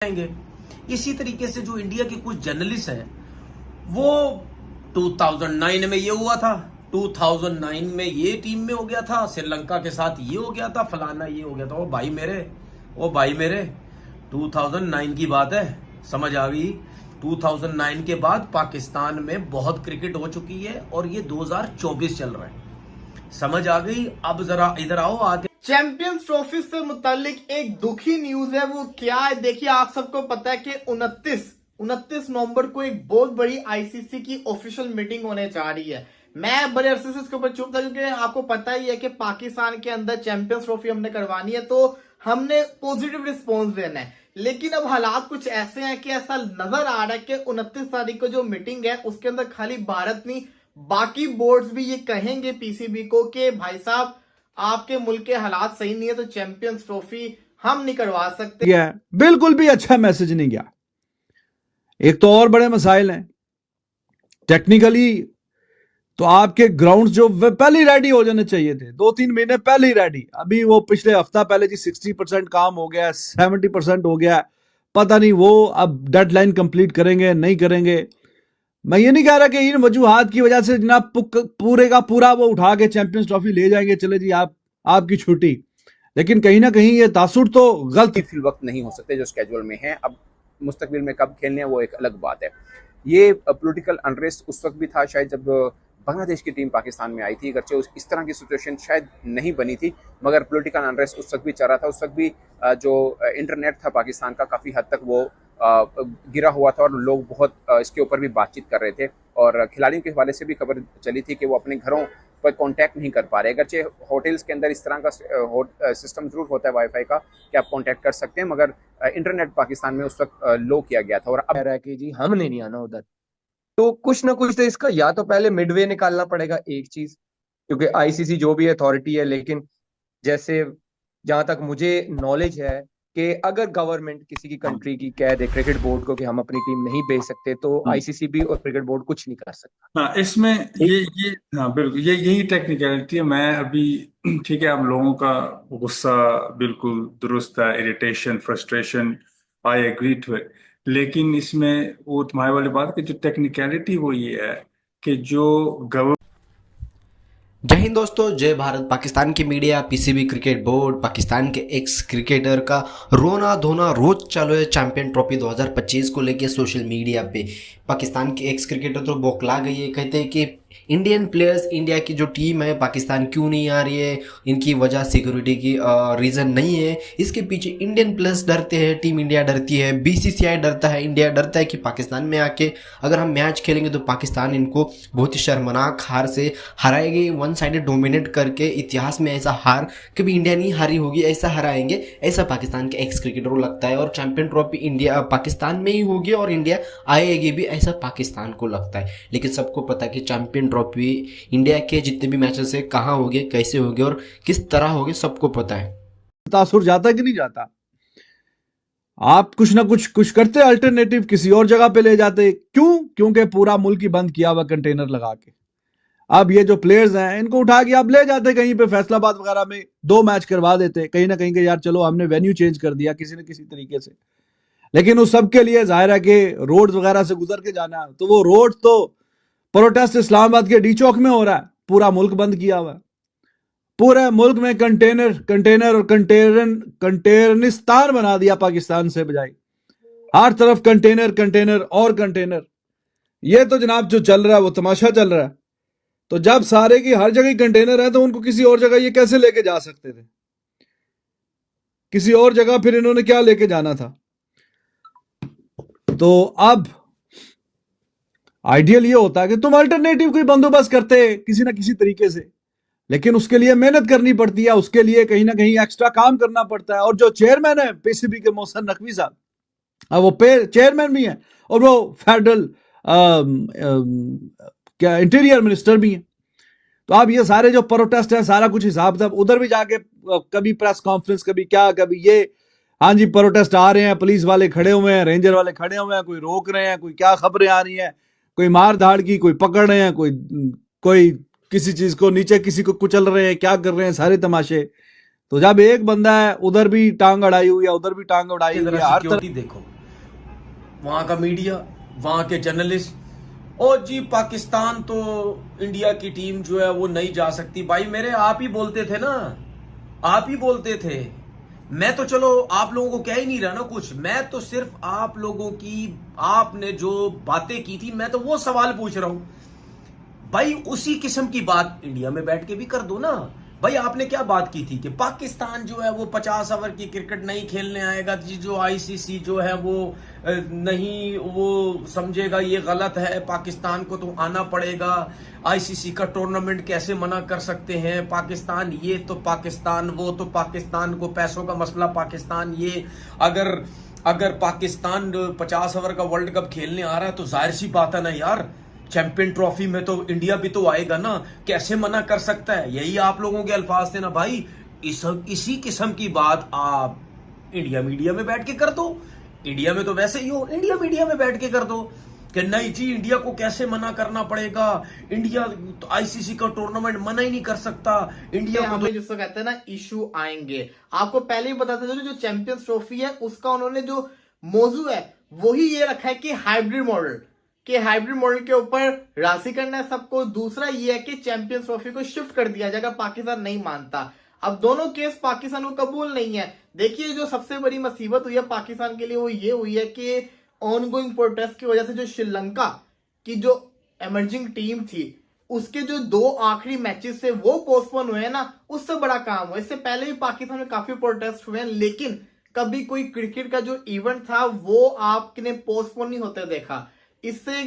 जाएंगे। इसी तरीके से जो इंडिया के कुछ जर्नलिस्ट हैं वो 2009 में ये हुआ था, 2009 में ये टीम में हो गया था, श्रीलंका के साथ ये हो गया था, फलाना ये हो गया था। ओ भाई मेरे 2009 की बात है, समझ आ गई। 2009 के बाद पाकिस्तान में बहुत क्रिकेट हो चुकी है और ये 2024 चल रहा है, समझ आ गई। अब जरा इधर आओ आगे। चैंपियंस ट्रॉफी से मुतालिक एक दुखी न्यूज है, वो क्या है देखिए। आप सबको पता है कि 29 नवंबर को एक बहुत बड़ी आईसीसी की ऑफिशियल मीटिंग होने जा रही है। मैं बड़े अरसे से इसके ऊपर चुप था क्योंकि आपको पता ही है कि पाकिस्तान के अंदर चैंपियंस ट्रॉफी हमने करवानी है तो हमने पॉजिटिव रिस्पॉन्स देना है। लेकिन अब हालात कुछ ऐसे हैं कि ऐसा नजर आ रहा है कि 29 तारीख को जो मीटिंग है उसके अंदर खाली भारत नहीं बाकी बोर्ड्स भी ये कहेंगे पीसीबी को कि भाई साहब आपके मुल्क के हालात सही नहीं है तो चैंपियंस ट्रॉफी हम नहीं करवा सकते। गया बिल्कुल भी अच्छा मैसेज नहीं गया। एक तो और बड़े मसाइल हैं टेक्निकली, तो आपके ग्राउंड्स जो पहले ही रेडी हो जाने चाहिए थे, 2-3 महीने पहले ही रेडी। अभी वो पिछले हफ्ता पहले जी 60% काम हो गया, 70% हो गया, पता नहीं वो अब डेडलाइन कंप्लीट करेंगे नहीं करेंगे। मैं ये नहीं कह रहा कि इन वजूहात की वजह से जनाब पूरे का पूरा वो उठा के चैंपियंस ट्रॉफी ले जाएंगे, चले जी आपकी छुट्टी, लेकिन कहीं ना कहीं ये तासुर तो गलत फिल वक्त नहीं हो सकते जो स्केड्यूल में है। अब मुस्तकबिल में कब खेलने हैं वो एक अलग बात है। ये पॉलिटिकल अनरेस्ट उस वक्त भी था शायद जब बांग्लादेश की टीम पाकिस्तान में आई थी, अगरचे इस तरह की सिचुएशन शायद नहीं बनी थी, मगर पॉलिटिकल अनरेस्ट उस वक्त भी चल रहा था। उस वक्त भी जो इंटरनेट था पाकिस्तान का काफ़ी हद तक वो गिरा हुआ था और लोग बहुत इसके ऊपर भी बातचीत कर रहे थे और खिलाड़ियों के हवाले से भी खबर चली थी कि वो अपने घरों पर कांटेक्ट नहीं कर पा रहे। अगरचे होटल्स के अंदर इस तरह का सिस्टम जरूर होता है वाईफाई का कि आप कांटेक्ट कर सकते हैं, मगर इंटरनेट पाकिस्तान में उस वक्त लो किया गया था। और अब कह रहा है कि जी हमने नहीं आना उधर, तो कुछ ना कुछ तो इसका या तो पहले मिडवे निकालना पड़ेगा एक चीज, क्योंकि आईसीसी जो भी अथॉरिटी है, लेकिन जैसे जहां तक मुझे नॉलेज है कि अगर गवर्नमेंट किसी की कंट्री की कह दे क्रिकेट बोर्ड को कि हम अपनी टीम नहीं भेज सकते तो आईसीसी भी और क्रिकेट बोर्ड कुछ नहीं कर सकता। हाँ, इसमें ये हाँ बिल्कुल, यही टेक्निकलिटी है। मैं अभी ठीक है, आप लोगों का गुस्सा बिल्कुल दुरुस्त है, irritation, frustration, I agree to it, लेकिन इसमें वो तुम्हारे वाली बात की जो टेक्निकलिटी वो ये है कि जो गवर्नमेंट। जय हिंद दोस्तों, जय भारत। पाकिस्तान की media, PCB cricket board, Pakistan के एक्स क्रिकेटर का रोना धोना रोज चालू है चैंपियन ट्रॉफी 2025 को लेके सोशल मीडिया पे। पाकिस्तान के एक्स क्रिकेटर तो बौखला गई है, कहते हैं कि इंडियन प्लेयर्स, इंडिया की जो टीम है पाकिस्तान क्यों नहीं आ रही है, इनकी वजह सिक्योरिटी की रीज़न नहीं है। इसके पीछे इंडियन प्लेयर्स डरते हैं, टीम इंडिया डरती है, बीसीसीआई डरता है, इंडिया डरता है कि पाकिस्तान में आके अगर हम मैच खेलेंगे तो पाकिस्तान इनको बहुत ही शर्मनाक हार से हराएगी। वन साइडेड डोमिनेट करके इतिहास में ऐसा हार कभी इंडिया नहीं हारी होगी, ऐसा हराएंगे, ऐसा पाकिस्तान के एक्स क्रिकेटर को लगता है। और चैंपियन ट्रॉफी इंडिया पाकिस्तान में ही होगी और इंडिया आएगी भी, ऐसा पाकिस्तान को लगता है। लेकिन सबको पता है कि चैंपियन ट्रॉफी इंडिया के जितने भी मैचेस है कहाँ होंगे, कैसे होंगे और किस तरह होंगे, सबको पता है। तासुर जाता कि नहीं जाता? आप कुछ ना कुछ करते, अल्टरनेटिव किसी और जगह पे ले जाते। क्यों? क्योंकि पूरा मुल्क ही बंद किया हुआ कंटेनर लगा के। अब ये जो प्लेयर्स हैं इनको उठा के आप ले जाते कहीं पे, फैसलाबाद वगैरह में 2 मैच करवा देते, कहीं ना कहीं के यार चलो हमने वेन्यू चेंज कर दिया किसी न किसी तरीके से। लेकिन उस सब के लिए जाहिर है कि रोड वगैरह से गुजर के जाना, तो वो रोड तो प्रोटेस्ट इस्लामाबाद के डी चौक में हो रहा है, पूरा मुल्क बंद किया हुआ है। पूरे मुल्क में कंटेनर और कंटेनरिस्तान बना दिया पाकिस्तान से बजाय, हर तरफ कंटेनर और कंटेनर। ये तो जनाब जो चल रहा है वो तमाशा चल रहा है। तो जब सारे की हर जगह कंटेनर है तो उनको किसी और जगह ये कैसे लेके जा सकते थे? किसी और जगह फिर इन्होंने क्या लेके जाना था? तो अब आइडियल ये होता है कि तुम अल्टरनेटिव कोई बंदोबस्त करते किसी ना किसी तरीके से, लेकिन उसके लिए मेहनत करनी पड़ती है, उसके लिए कहीं ना कहीं एक्स्ट्रा काम करना पड़ता है। और जो चेयरमैन है पीसीबी के मोहसिन नकवी साहब, वो चेयरमैन भी हैं और वो फेडरल क्या इंटीरियर मिनिस्टर भी हैं। तो अब ये सारे जो प्रोटेस्ट है सारा कुछ हिसाब किताब, उधर भी जाके कभी प्रेस कॉन्फ्रेंस, कभी क्या, कभी ये, हाँ जी प्रोटेस्ट आ रहे हैं, पुलिस वाले खड़े हुए हैं, रेंजर वाले खड़े हुए हैं, कोई रोक रहे हैं, कोई क्या खबरें आ रही हैं, कोई मार धाड़ की, कोई पकड़ रहे हैं, कोई किसी चीज को नीचे किसी को कुचल रहे हैं, क्या कर रहे हैं, सारे तमाशे। तो जब एक बंदा है उधर भी टांग अड़ाई हुई है, उधर भी टांग अड़ाई हुई है, हर तरफ सिक्योरिटी देखो, वहां का मीडिया, वहां के जर्नलिस्ट, और जी पाकिस्तान तो इंडिया की टीम जो है वो नहीं जा सकती। भाई मेरे आप ही बोलते थे ना, आप ही बोलते थे। मैं तो चलो आप लोगों को कह ही नहीं रहा ना कुछ, मैं तो सिर्फ आप लोगों की, आपने जो बातें की थी मैं तो वो सवाल पूछ रहा हूं। भाई उसी किस्म की बात इंडिया में बैठ के भी कर दो ना। भाई आपने क्या बात की थी कि पाकिस्तान जो है वो 50 ओवर की क्रिकेट नहीं खेलने आएगा जी, जो आईसीसी जो है वो नहीं वो समझेगा ये गलत है, पाकिस्तान को तो आना पड़ेगा, आईसीसी का टूर्नामेंट कैसे मना कर सकते हैं, पाकिस्तान ये तो पाकिस्तान वो तो पाकिस्तान को पैसों का मसला, पाकिस्तान ये, अगर पाकिस्तान 50 ओवर का वर्ल्ड कप खेलने आ रहा है तो जाहिर सी बात है ना यार, चैंपियन ट्रॉफी में तो इंडिया भी तो आएगा ना, कैसे मना कर सकता है। यही आप लोगों के अल्फाज थे ना भाई। इसी किस्म की बात आप इंडिया मीडिया में बैठ के कर दो। इंडिया में तो वैसे ही हो, इंडिया मीडिया में बैठ के कर दो कि नहीं जी इंडिया को कैसे मना करना पड़ेगा, इंडिया तो आईसीसी का टूर्नामेंट मना ही नहीं कर सकता, इंडिया को हमें जिसको कहते हैं ना इशू आएंगे। आपको पहले ही पता था जो चैंपियंस ट्रॉफी है उसका उन्होंने जो मौजू है वही ये रखा है कि हाइब्रिड मॉडल, कि हाइब्रिड मॉडल के ऊपर राशि करना है सबको। दूसरा ये है कि चैंपियंस ट्रॉफी को शिफ्ट कर दिया जाएगा, पाकिस्तान नहीं मानता। अब दोनों केस पाकिस्तान को कबूल नहीं है। देखिए जो सबसे बड़ी मुसीबत हुई है पाकिस्तान के लिए वो ये हुई है कि ऑनगोइंग प्रोटेस्ट की वजह से जो श्रीलंका की जो एमर्जिंग टीम थी उसके जो 2 आखिरी मैचेस थे वो पोस्टपोन हुए हैं ना, उससे बड़ा काम हुआ। इससे पहले भी पाकिस्तान में काफी प्रोटेस्ट हुए हैं, लेकिन कभी कोई क्रिकेट का जो इवेंट था वो आपने पोस्टपोन नहीं होते देखा। इससे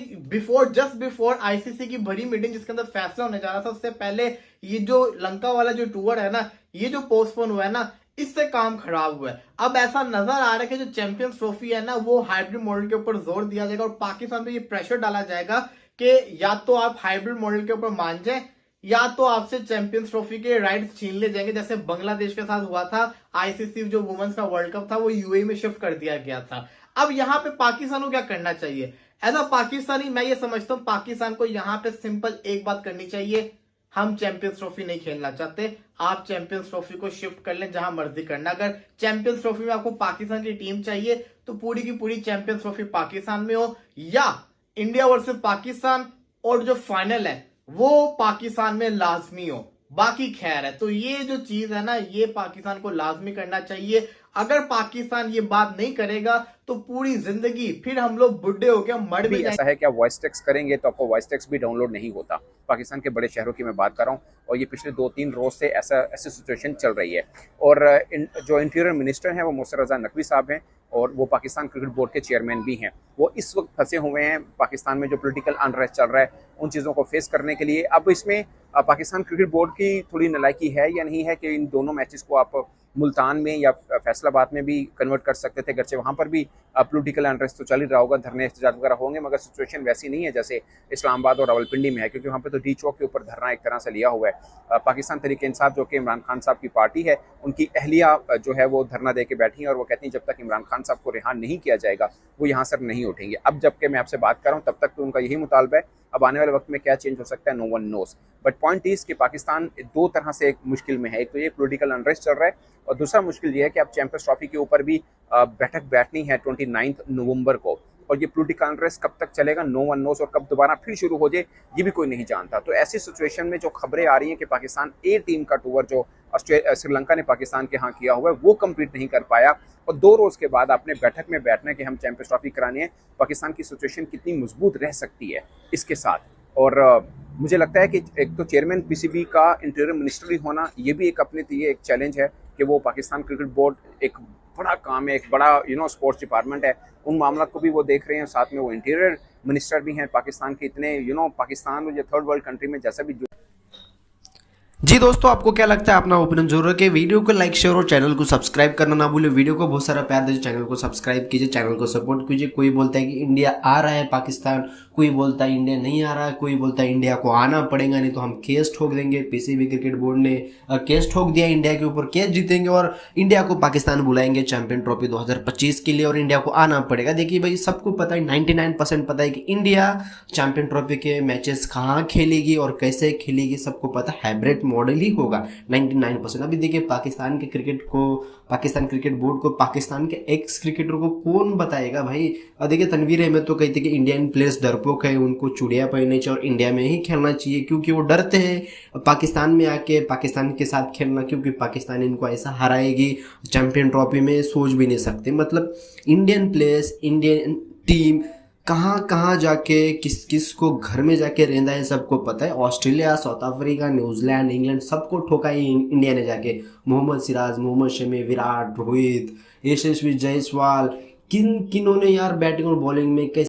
जस्ट बिफोर आईसीसी की बड़ी मीटिंग जिसके अंदर फैसला होने जा रहा था, उससे पहले ये जो लंका वाला जो टूर है ना, ये जो पोस्टपोन हुआ है ना, इससे काम खराब हुआ है। अब ऐसा नजर आ रहा है कि जो चैंपियंस ट्रॉफी है ना वो हाइब्रिड मॉडल के ऊपर जोर दिया जाएगा और पाकिस्तान पे ये प्रेशर डाला जाएगा कि या तो आप हाइब्रिड मॉडल के ऊपर मान जाए या तो आपसे चैंपियंस ट्रॉफी के राइट्स छीन ले जाएंगे, जैसे बांग्लादेश के साथ हुआ था। आईसीसी जो वुमेन्स का वर्ल्ड कप था वो यूएई में शिफ्ट कर दिया गया था। अब यहाँ पे पाकिस्तान को क्या करना चाहिए? एज अ पाकिस्तानी मैं ये समझता हूँ पाकिस्तान को यहाँ पे सिंपल एक बात करनी चाहिए, हम चैंपियंस ट्रॉफी नहीं खेलना चाहते, आप चैंपियंस ट्रॉफी को शिफ्ट कर लें जहां मर्जी करना। अगर चैंपियंस ट्रॉफी में आपको पाकिस्तान की टीम चाहिए तो पूरी की पूरी चैंपियंस ट्रॉफी पाकिस्तान में हो, या इंडिया वर्सेस पाकिस्तान और जो फाइनल है वो पाकिस्तान में लाजमी हो। बाकी खैर है, तो ये जो चीज है ना ये पाकिस्तान को लाजमी करना चाहिए। अगर पाकिस्तान ये बात नहीं करेगा तो पूरी जिंदगी फिर हम लोग बुढ़े हो गए, मर भी ऐसा है कि आप वॉइस टेक्स्ट करेंगे तो आपको वॉइस टेक्स्ट भी डाउनलोड नहीं होता। पाकिस्तान के बड़े शहरों की मैं बात कर रहा हूँ और ये पिछले 2-3 रोज से ऐसी सिचुएशन चल रही है। और जो इंटीरियर मिनिस्टर हैं वो मोहसिन रजा नकवी साहब हैं और वो पाकिस्तान क्रिकेट बोर्ड के चेयरमैन भी हैं। वो इस वक्त फंसे हुए हैं पाकिस्तान में जो पॉलिटिकल अनरेस्ट चल रहा है उन चीज़ों को फेस करने के लिए। अब इसमें पाकिस्तान क्रिकेट बोर्ड की थोड़ी नालायकी है या नहीं है कि इन दोनों मैचेस को आप मुल्तान में या फैसलाबाद में भी कन्वर्ट कर सकते थे, गर्चे वहाँ पर भी पॉलिटिकल अनरेस्ट तो चल ही रहा होगा, धरने एहतजाज वगैरह होंगे, मगर सिचुएशन वैसी नहीं है जैसे इस्लामाबाद और रावलपिंडी में है, क्योंकि वहाँ पे तो डी चौक के ऊपर धरना एक तरह से लिया हुआ है। पाकिस्तान तहरीक इंसाफ जो कि इमरान खान साहब की पार्टी है, उनकी अहलिया जो है वो धरना दे के बैठी हैं और वो कहती हैं जब तक इमरान खान साहब को रिहा नहीं किया जाएगा वो यहाँ से नहीं उठेंगे। अब जबकि मैं आपसे बात कर रहा हूँ तब तक तो उनका यही मुतालबा है। अब आने वाले वक्त में क्या चेंज हो सकता है no one knows, but point is कि पाकिस्तान 2 तरह से एक मुश्किल में है। एक तो ये पॉलिटिकल अनरेस्ट चल रहा है और दूसरा मुश्किल ये है कि अब चैंपियंस ट्रॉफी के ऊपर भी बैठक बैठनी है 29 नवंबर को, और ये पॉलिटिकल अनरेस्ट कब तक चलेगा नो वन नोस, और कब दोबारा फिर शुरू हो जाए ये भी कोई नहीं जानता। तो ऐसी सिचुएशन में जो खबरें आ रही हैं कि पाकिस्तान ए टीम का टूर जो श्रीलंका ने पाकिस्तान के यहाँ किया हुआ है वो कंप्लीट नहीं कर पाया और 2 रोज के बाद आपने बैठक में बैठना कि हम चैंपियंस ट्रॉफी करानी है, पाकिस्तान की सिचुएशन कितनी मजबूत रह सकती है इसके साथ। और मुझे लगता है कि एक तो चेयरमैन पीसीबी का इंटीरियर मिनिस्टर ही होना ये भी एक अपने लिए एक चैलेंज है कि वो पाकिस्तान क्रिकेट बोर्ड एक बड़ा काम है, एक बड़ा स्पोर्ट्स डिपार्टमेंट है, उन मामला को भी वो देख रहे हैं, साथ में वो इंटीरियर मिनिस्टर भी हैं पाकिस्तान के। इतने पाकिस्तान और ये थर्ड वर्ल्ड कंट्री में जैसा भी जी दोस्तों, आपको क्या लगता है? अपना ओपिनियन जरूर रखें। वीडियो को लाइक शेयर और चैनल को सब्सक्राइब करना ना भूले। वीडियो को बहुत सारा प्यार दीजिए, चैनल को सब्सक्राइब कीजिए, चैनल को सपोर्ट कीजिए। कोई बोलता है कि इंडिया आ रहा है पाकिस्तान, कोई बोलता है इंडिया नहीं आ रहा है, कोई बोलता है इंडिया को आना पड़ेगा नहीं तो हम केस ठोक देंगे। पीसीबी क्रिकेट बोर्ड ने केस ठोक दिया इंडिया के ऊपर, केस जीतेंगे और इंडिया को पाकिस्तान बुलाएंगे चैंपियन ट्रॉफी 2025 के लिए और इंडिया को आना पड़ेगा। देखिए भाई, सबको पता है, 99% पता है कि इंडिया चैंपियन ट्रॉफी के मैचेस कहाँ खेलेगी और कैसे खेलेगी, सबको पता है। हाइब्रिड मॉडल ही होगा 99%। अभी देखिए पाकिस्तान क्रिकेट बोर्ड को पाकिस्तान के एक्स क्रिकेटर को कौन बताएगा भाई। और देखिए तनवीर अहमद तो कहते कि इंडियन प्लेयर्स डरपोक है, उनको चूड़िया पहननी चाहिए और इंडिया में ही खेलना चाहिए, क्योंकि वो डरते हैं पाकिस्तान में आके पाकिस्तान के साथ खेलना, क्योंकि पाकिस्तान इनको ऐसा हराएगी चैंपियन ट्रॉफी में, सोच भी नहीं सकते। मतलब इंडियन प्लेयर्स, इंडियन टीम कहाँ कहाँ जाके किस किस को घर में जाके रहना है सबको पता है। Australia, south Africa, New Zealand, England सबको ठोका ही इंडिया ने जाके। मोहम्मद सिराज, मोहम्मद शमी, विराट, रोहित, यशस्वी जायसवाल, किन्होंने यार बैटिंग और बॉलिंग में कैसे